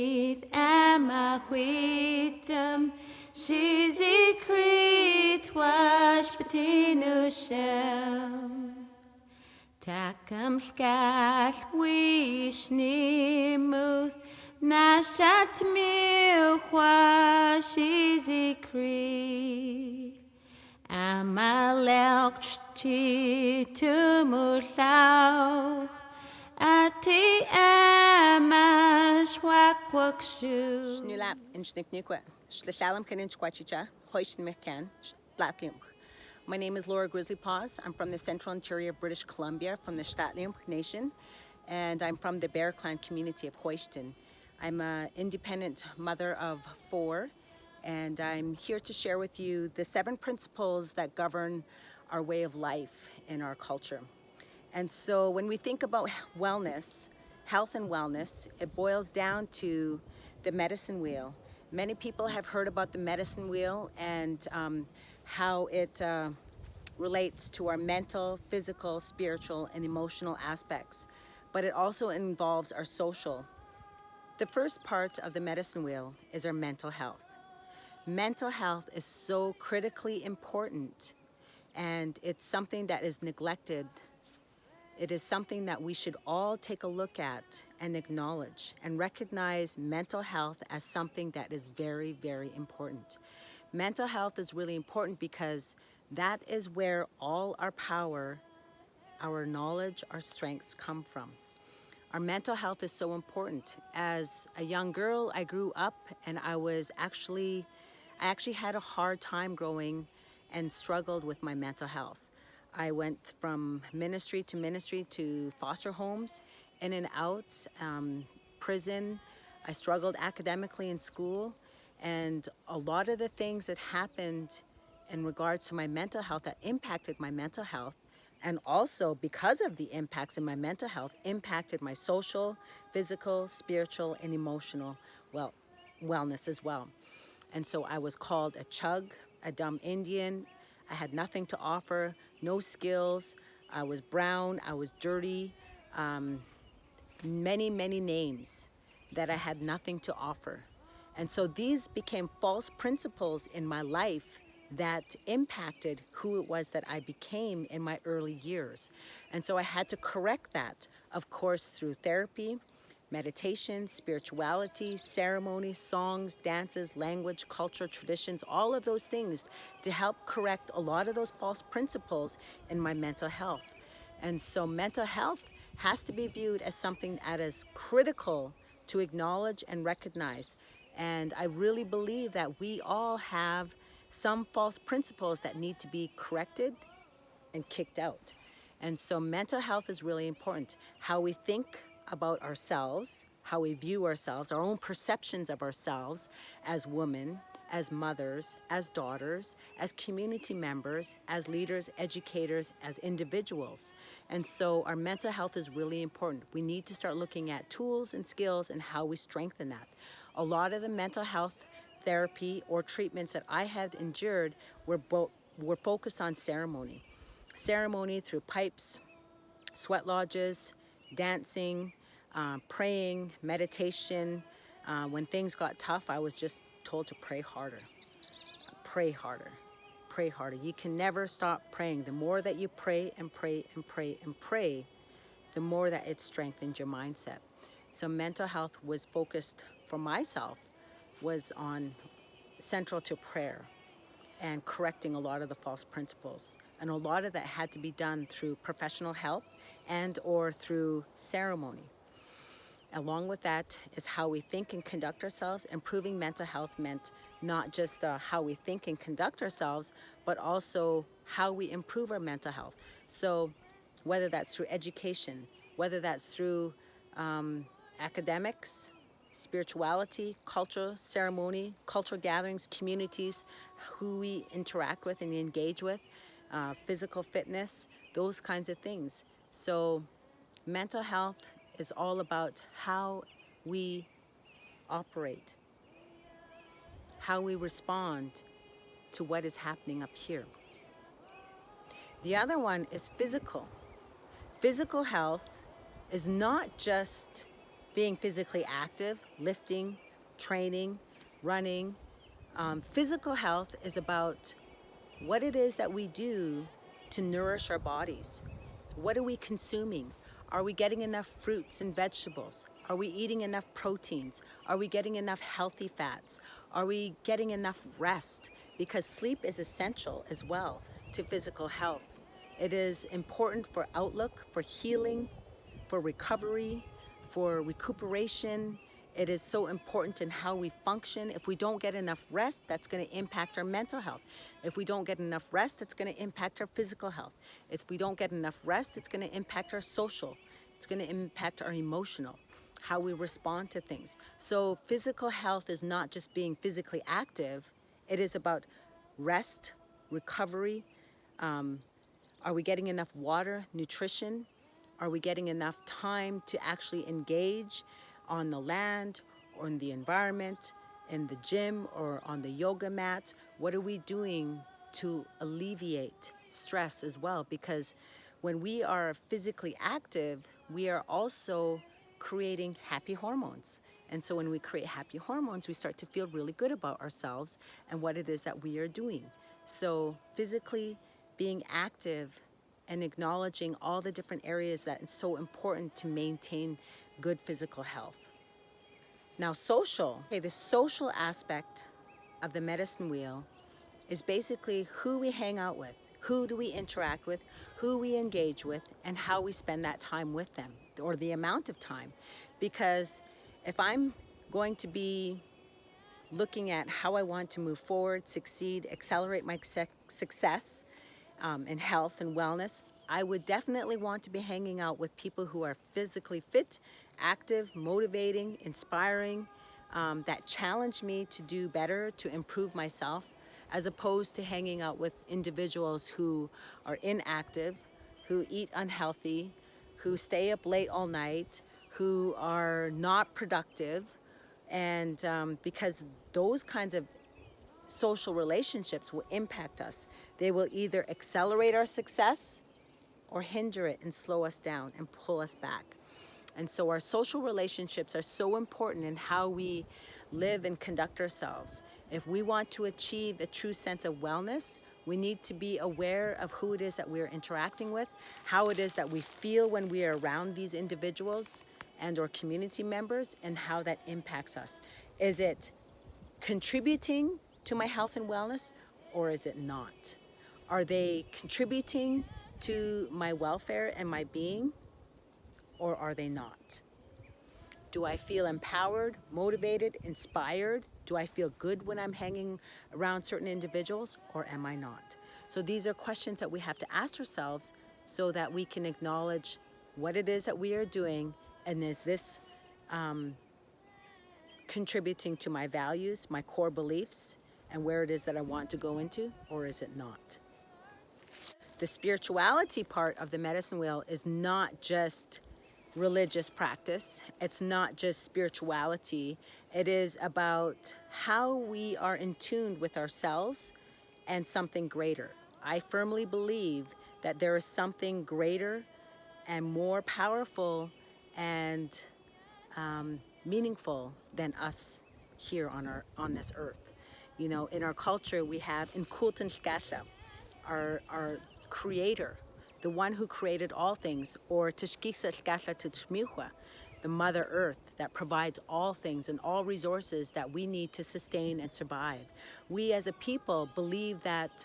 Smith am a victim. She's a creed wash between shell. Takam skall wish ni muth nashat mi wash is a creed. Amalek chi tumulauch ati amash wakwakshu. Snulap in Schnickniqua, Schlishalam Kanin Squachicha, Hoishin Mehkan, Stlatlium. My name is Laura Grizzly Paws. I'm from the central interior of British Columbia, from the Stlatlium Nation, and I'm from the Bear Clan community of Hoiston. I'm an independent mother of 4, and I'm here to share with you the 7 principles that govern our way of life in our culture. And so when we think about wellness, health and wellness, it boils down to the medicine wheel. Many people have heard about the medicine wheel and how it relates to our mental, physical, spiritual, and emotional aspects. But it also involves our social. The first part of the medicine wheel is our mental health. Mental health is so critically important, and it's something that is neglected. It is something that we should all take a look at and acknowledge and recognize mental health as something that is very, very important. Mental health is really important because that is where all our power, our knowledge, our strengths come from. Our mental health is so important. As a young girl, I grew up and I actually had a hard time growing and struggled with my mental health. I went from ministry to foster homes, in and out, prison. I struggled academically in school, and a lot of the things that happened in regards to my mental health that impacted my mental health, and also because of the impacts in my mental health, impacted my social, physical, spiritual, and emotional wellness as well. And so I was called a chug, a dumb Indian. I had nothing to offer, no skills. I was brown, I was dirty, many, many names that I had nothing to offer. And so these became false principles in my life that impacted who it was that I became in my early years. And so I had to correct that, of course, through therapy, meditation, spirituality, ceremony, songs, dances, language, culture, traditions, all of those things to help correct a lot of those false principles in my mental health. And so mental health has to be viewed as something that is critical to acknowledge and recognize. And I really believe that we all have some false principles that need to be corrected and kicked out. And so mental health is really important. How we think about ourselves, how we view ourselves, our own perceptions of ourselves as women, as mothers, as daughters, as community members, as leaders, educators, as individuals. And so our mental health is really important. We need to start looking at tools and skills and how we strengthen that. A lot of the mental health therapy or treatments that I had endured were focused on ceremony. Ceremony through pipes, sweat lodges, dancing, praying, meditation. When things got tough, I was just told to pray harder. Pray harder. Pray harder. You can never stop praying. The more that you pray and pray and pray and pray, the more that it strengthens your mindset. So mental health was focused for myself, was on central to prayer and correcting a lot of the false principles. And a lot of that had to be done through professional help and or through ceremony. Along with that is how we think and conduct ourselves. Improving mental health meant not just how we think and conduct ourselves, but also how we improve our mental health. So whether that's through education, whether that's through academics, spirituality, culture, ceremony, cultural gatherings, communities, who we interact with and engage with, physical fitness, those kinds of things. So mental health is all about how we operate, how we respond to what is happening up here. The other one is physical. Physical health is not just being physically active, lifting, training, running. Physical health is about what it is that we do to nourish our bodies. What are we consuming? Are we getting enough fruits and vegetables? Are we eating enough proteins? Are we getting enough healthy fats? Are we getting enough rest? Because sleep is essential as well to physical health. It is important for outlook, for healing, for recovery, for recuperation. It is so important in how we function. If we don't get enough rest, that's going to impact our mental health. If we don't get enough rest, that's going to impact our physical health. If we don't get enough rest, it's going to impact our social. It's going to impact our emotional, how we respond to things. So physical health is not just being physically active. It is about rest, recovery. Are we getting enough water, nutrition? Are we getting enough time to actually engage on the land or in the environment, in the gym or on the yoga mat? What are we doing to alleviate stress as well? Because when we are physically active, we are also creating happy hormones. And so when we create happy hormones, we start to feel really good about ourselves and what it is that we are doing. So physically being active and acknowledging all the different areas that is so important to maintain good physical health. Now, social. Okay, the social aspect of the medicine wheel is basically who we hang out with, who do we interact with, who we engage with, and how we spend that time with them, or the amount of time. Because if I'm going to be looking at how I want to move forward, succeed, accelerate my success in health and wellness, I would definitely want to be hanging out with people who are physically fit, active, motivating, inspiring, that challenge me to do better, to improve myself, as opposed to hanging out with individuals who are inactive, who eat unhealthy, who stay up late all night, who are not productive. And because those kinds of social relationships will impact us. They will either accelerate our success or hinder it and slow us down and pull us back. And so our social relationships are so important in how we live and conduct ourselves. If we want to achieve a true sense of wellness, we need to be aware of who it is that we're interacting with, how it is that we feel when we are around these individuals and or community members, and how that impacts us. Is it contributing to my health and wellness, or is it not? Are they contributing to my welfare and my being, or are they not? Do I feel empowered, motivated, inspired? Do I feel good when I'm hanging around certain individuals, or am I not? So these are questions that we have to ask ourselves so that we can acknowledge what it is that we are doing, and is this contributing to my values, my core beliefs, and where it is that I want to go into, or is it not? The spirituality part of the medicine wheel is not just religious practice. It's not just spirituality. It is about how we are in tune with ourselves and something greater. I firmly believe that there is something greater and more powerful and meaningful than us here on this earth. You know, in our culture, we have Inkulten Shkasha, our creator, the one who created all things, or Tishkisa Shkasha Tishmihua, the Mother Earth that provides all things and all resources that we need to sustain and survive. We as a people believe that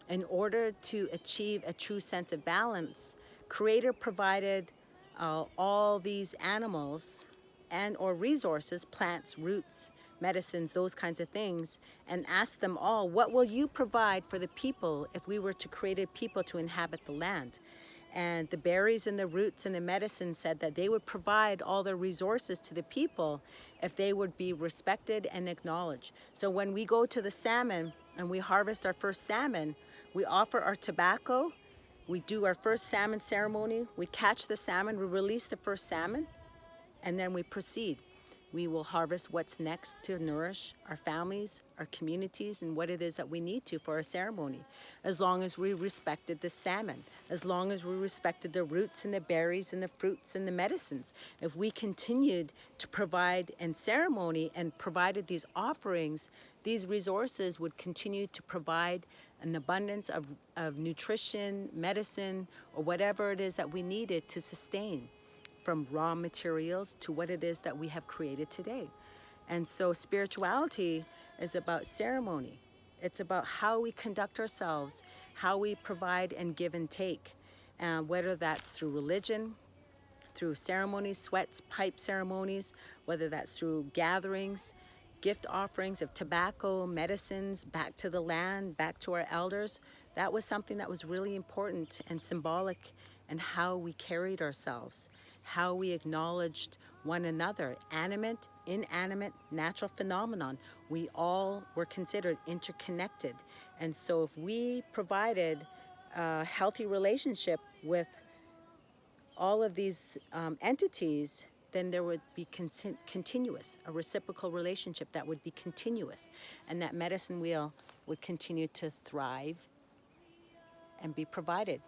in order to achieve a true sense of balance, Creator provided all these animals and or resources, plants, roots, medicines, those kinds of things, and asked them all, what will you provide for the people if we were to create a people to inhabit the land? And the berries and the roots and the medicine said that they would provide all the resources to the people if they would be respected and acknowledged. So when we go to the salmon and we harvest our first salmon, we offer our tobacco, we do our first salmon ceremony, we catch the salmon, we release the first salmon, and then we proceed. We will harvest what's next to nourish our families, our communities, and what it is that we need to for our ceremony. As long as we respected the salmon, as long as we respected the roots and the berries and the fruits and the medicines. If we continued to provide in ceremony and provided these offerings, these resources would continue to provide an abundance of nutrition, medicine, or whatever it is that we needed to sustain, from raw materials to what it is that we have created today. And so spirituality is about ceremony. It's about how we conduct ourselves, how we provide and give and take, whether that's through religion, through ceremonies, sweats, pipe ceremonies, whether that's through gatherings, gift offerings of tobacco, medicines, back to the land, back to our elders. That was something that was really important and symbolic in how we carried ourselves, how we acknowledged one another, animate, inanimate, natural phenomenon. We all were considered interconnected. And so if we provided a healthy relationship with all of these entities, then there would be continuous, a reciprocal relationship that would be continuous. And that medicine wheel would continue to thrive and be provided.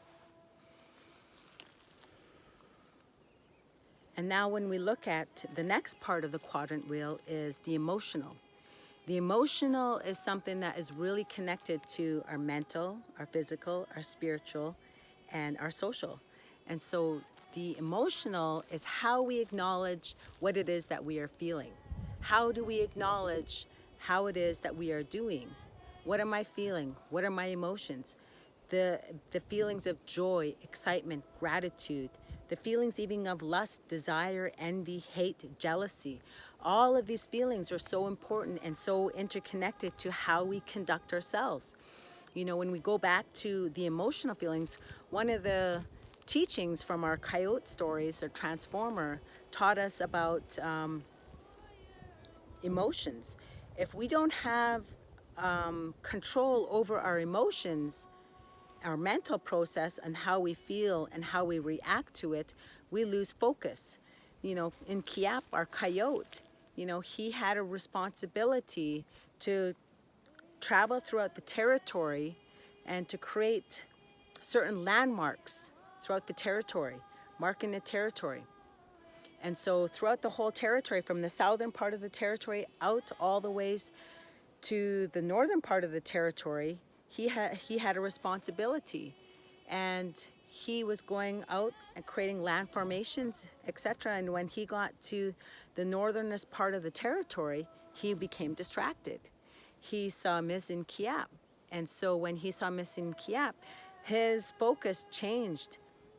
And now when we look at the next part of the quadrant wheel is the emotional. The emotional is something that is really connected to our mental, our physical, our spiritual, and our social. And so the emotional is how we acknowledge what it is that we are feeling. How do we acknowledge how it is that we are doing? What am I feeling? What are my emotions? The feelings of joy, excitement, gratitude, the feelings even of lust, desire, envy, hate, jealousy. All of these feelings are so important and so interconnected to how we conduct ourselves. You know, when we go back to the emotional feelings, one of the teachings from our coyote stories, or Transformer, taught us about emotions. If we don't have control over our emotions, our mental process and how we feel and how we react to it, we lose focus. You know, in Kiap, our coyote, you know, he had a responsibility to travel throughout the territory and to create certain landmarks throughout the territory, marking the territory. And so throughout the whole territory, from the southern part of the territory out all the ways to the northern part of the territory, he had a responsibility, and he was going out and creating land formations, etc. And when he got to the northernest part of the territory, he became distracted. He saw Mizin Kiap, and so when he saw Mizin Kiap, his focus changed,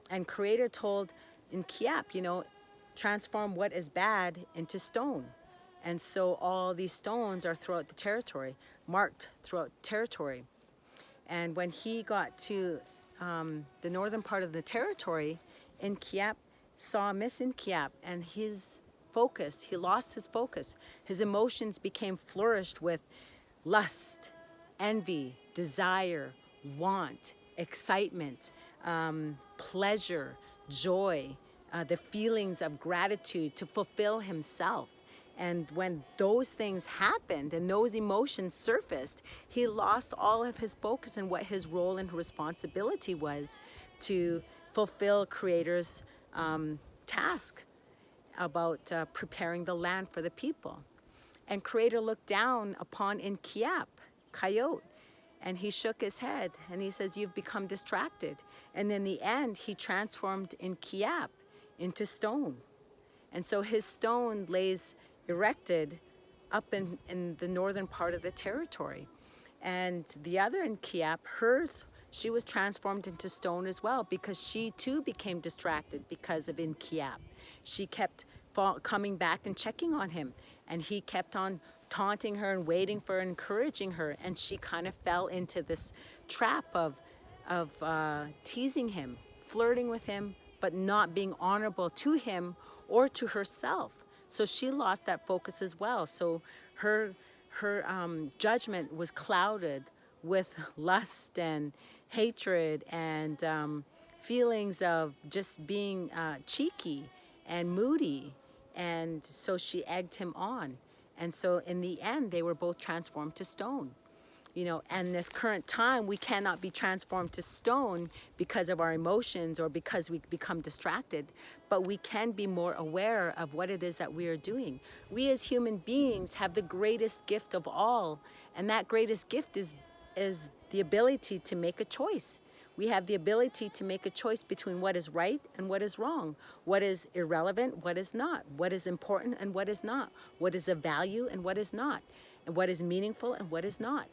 and Creator told in Kiap, you know, transform what is bad into stone. And so all these stones are throughout the territory, marked throughout the territory. And when he got to the northern part of the territory, in Kiap, saw Mizin Kiap, and his focus, he lost his focus. His emotions became flourished with lust, envy, desire, want, excitement, pleasure, joy, the feelings of gratitude to fulfill himself. And when those things happened and those emotions surfaced, he lost all of his focus and what his role and responsibility was to fulfill Creator's task about preparing the land for the people. And Creator looked down upon in Kiap, coyote, and he shook his head and he says, you've become distracted. And in the end, he transformed in Kiap into stone. And so his stone lays erected up in the northern part of the territory. And the other in Kiap, hers, she was transformed into stone as well, because she too became distracted because of in Kiap. She kept coming back and checking on him, and he kept on taunting her and waiting for her, encouraging her, and she kind of fell into this trap of teasing him, flirting with him, but not being honorable to him or to herself. So she lost that focus as well. So her judgment was clouded with lust and hatred and feelings of just being cheeky and moody And so she egged him on. And so in the end, they were both transformed to stone. And this current time, we cannot be transformed to stone because of our emotions or because we become distracted, but we can be more aware of what it is that we are doing. We as human beings have the greatest gift of all, and that greatest gift is the ability to make a choice. We have the ability to make a choice between what is right and what is wrong, what is irrelevant, what is not, what is important and what is not, what is of value and what is not, and what is meaningful and what is not,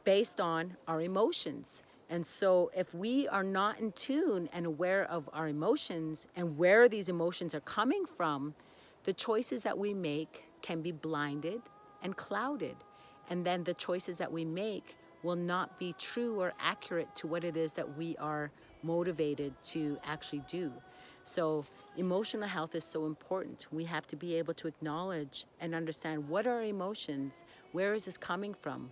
based on our emotions. And so if we are not in tune and aware of our emotions and where these emotions are coming from, the choices that we make can be blinded and clouded. And then the choices that we make will not be true or accurate to what it is that we are motivated to actually do. So emotional health is so important. We have to be able to acknowledge and understand what are our emotions, where is this coming from,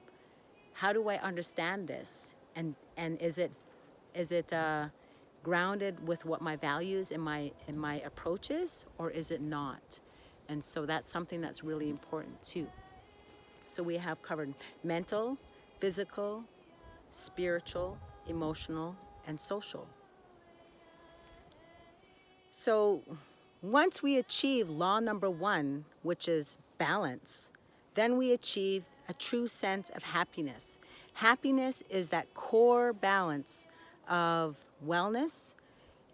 how do I understand this, and is it grounded with what my values and my approach is, or is it not? And so that's something that's really important too. So we have covered mental, physical, spiritual, emotional, and social. So once we achieve law number 1, which is balance, then we achieve a true sense of happiness. Happiness is that core balance of wellness,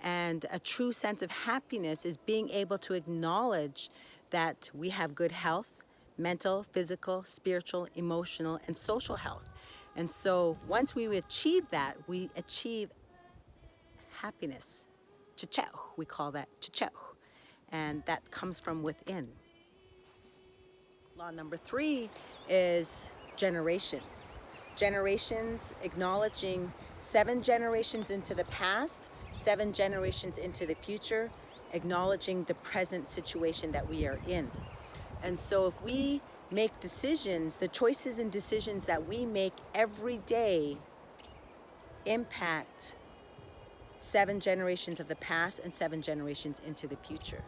and a true sense of happiness is being able to acknowledge that we have good health, mental, physical, spiritual, emotional, and social health. And so once we achieve that, we achieve happiness. Chicheu, we call that chicheu. And that comes from within. Law number 3 is generations. Generations, acknowledging 7 generations into the past, 7 generations into the future, acknowledging the present situation that we are in. And so if we make decisions, the choices and decisions that we make every day impact 7 generations of the past and 7 generations into the future.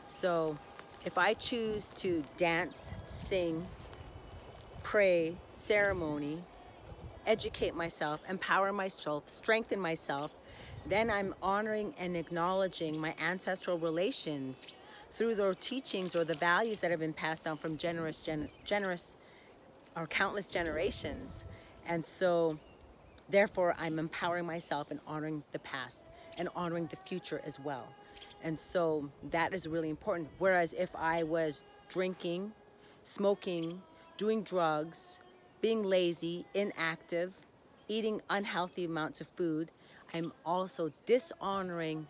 So if I choose to dance, sing, pray, ceremony, educate myself, empower myself, strengthen myself, then I'm honoring and acknowledging my ancestral relations through their teachings or the values that have been passed down from generous or countless generations. And so therefore I'm empowering myself and honoring the past and honoring the future as well. And so that is really important. Whereas if I was drinking, smoking, doing drugs, being lazy, inactive, eating unhealthy amounts of food, I'm also dishonoring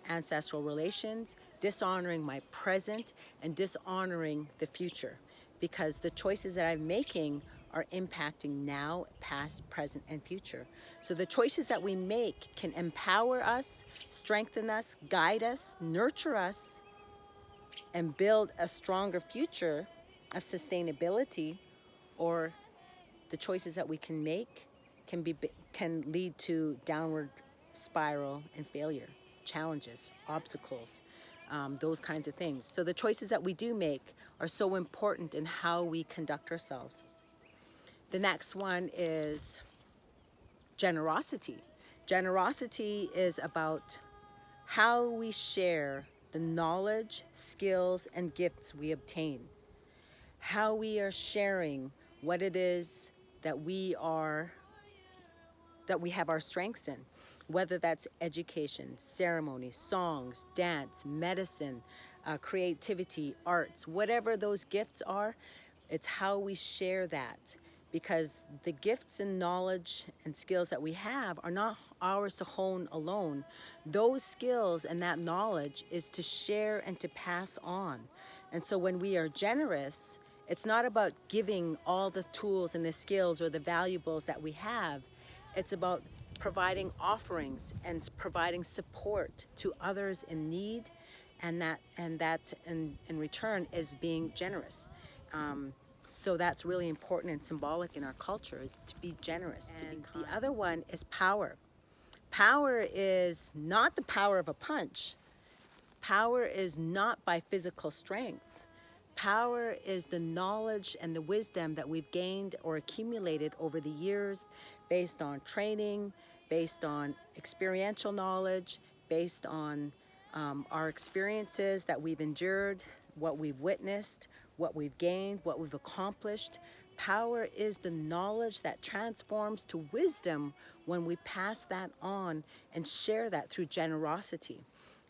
ancestral relations, dishonoring my present, and dishonoring the future, because the choices that I'm making are impacting now, past, present, and future. So the choices that we make can empower us, strengthen us, guide us, nurture us, and build a stronger future of sustainability, or the choices that we can make can lead to downward spiral and failure, challenges, obstacles, those kinds of things. So the choices that we do make are so important in how we conduct ourselves. The next one is generosity. Generosity is about how we share the knowledge, skills, and gifts we obtain. How we are sharing what it is that we have our strengths in, whether that's education, ceremony, songs, dance, medicine, creativity, arts, whatever those gifts are, it's how we share that. Because the gifts and knowledge and skills that we have are not ours to hone alone. Those skills and that knowledge is to share and to pass on. And so when we are generous, it's not about giving all the tools and the skills or the valuables that we have. It's about providing offerings and providing support to others in need, and that in return is being generous. So that's really important and symbolic in our culture, is to be generous. And the other one is power. Power is not the power of a punch. Power is not by physical strength. Power is the knowledge and the wisdom that we've gained or accumulated over the years based on training, based on experiential knowledge, based on our experiences that we've endured, what we've witnessed, what we've gained, what we've accomplished. Power is the knowledge that transforms to wisdom when we pass that on and share that through generosity.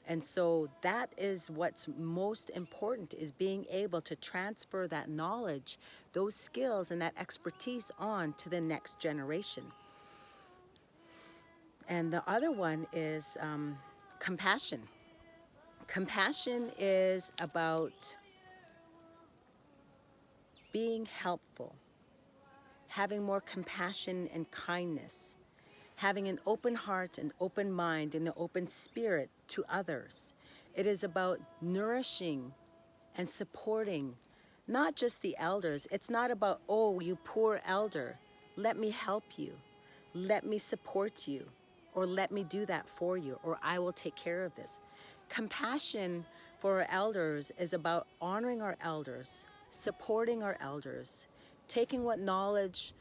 And so that is what's most important, is being able to transfer that knowledge, those skills and that expertise on to the next generation. And the other one is compassion. Compassion is about being helpful, having more compassion and kindness, having an open heart, an open mind, and an open spirit to others. It is about nourishing and supporting not just the elders. It's not about, oh, you poor elder, let me help you, let me support you, or let me do that for you, or I will take care of this. Compassion for our elders is about honoring our elders, supporting our elders, taking what knowledge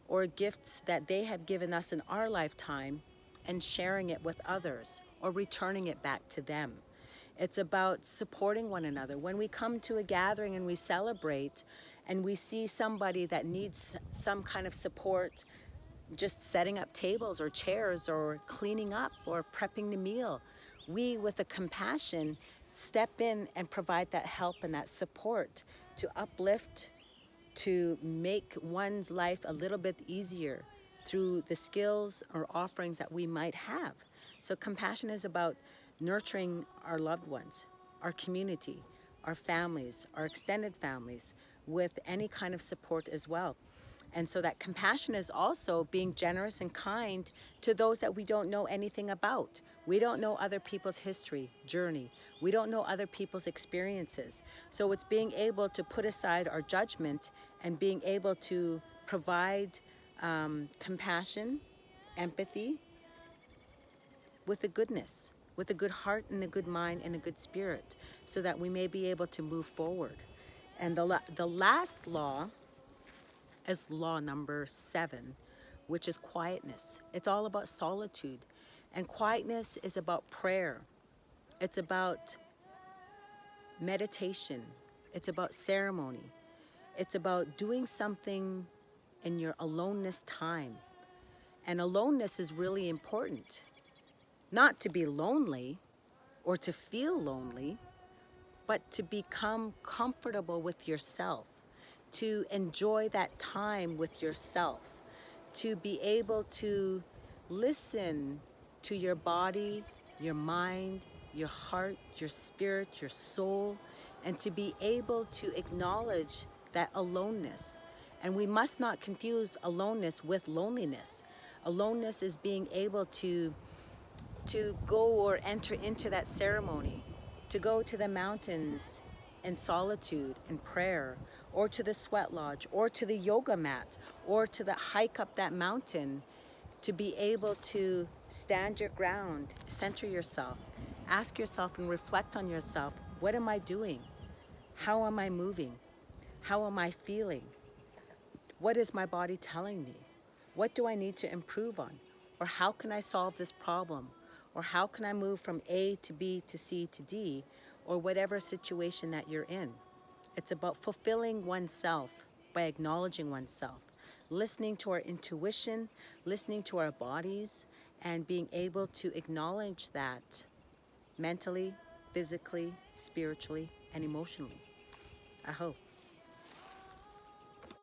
or gifts that they have given us in our lifetime and sharing it with others or returning it back to them. It's about supporting one another. When we come to a gathering and we celebrate and we see somebody that needs some kind of support, just setting up tables or chairs or cleaning up or prepping the meal, we, with a compassion, step in and provide that help and that support to uplift, to make one's life a little bit easier through the skills or offerings that we might have. So compassion is about nurturing our loved ones, our community, our families, our extended families, with any kind of support as well. And so that compassion is also being generous and kind to those that we don't know anything about. We don't know other people's history, journey. We don't know other people's experiences. So it's being able to put aside our judgment and being able to provide compassion, empathy, with a goodness, with a good heart and a good mind and a good spirit, so that we may be able to move forward. And the last law is law number 7, which is quietness. It's all about solitude. And quietness is about prayer. It's about meditation. It's about ceremony. It's about doing something in your aloneness time. And aloneness is really important. Not to be lonely or to feel lonely, but to become comfortable with yourself, to enjoy that time with yourself, to be able to listen to your body, your mind, your heart, your spirit, your soul, and to be able to acknowledge that aloneness. And we must not confuse aloneness with loneliness. Aloneness is being able to go or enter into that ceremony, to go to the mountains in solitude and prayer, or to the sweat lodge, or to the yoga mat, or to the hike up that mountain, to be able to stand your ground, center yourself, ask yourself and reflect on yourself. What am I doing? How am I moving? How am I feeling? What is my body telling me? What do I need to improve on? Or how can I solve this problem? Or how can I move from A to B to C to D, or whatever situation that you're in? It's about fulfilling oneself by acknowledging oneself, listening to our intuition, listening to our bodies, and being able to acknowledge that mentally, physically, spiritually, and emotionally. I hope.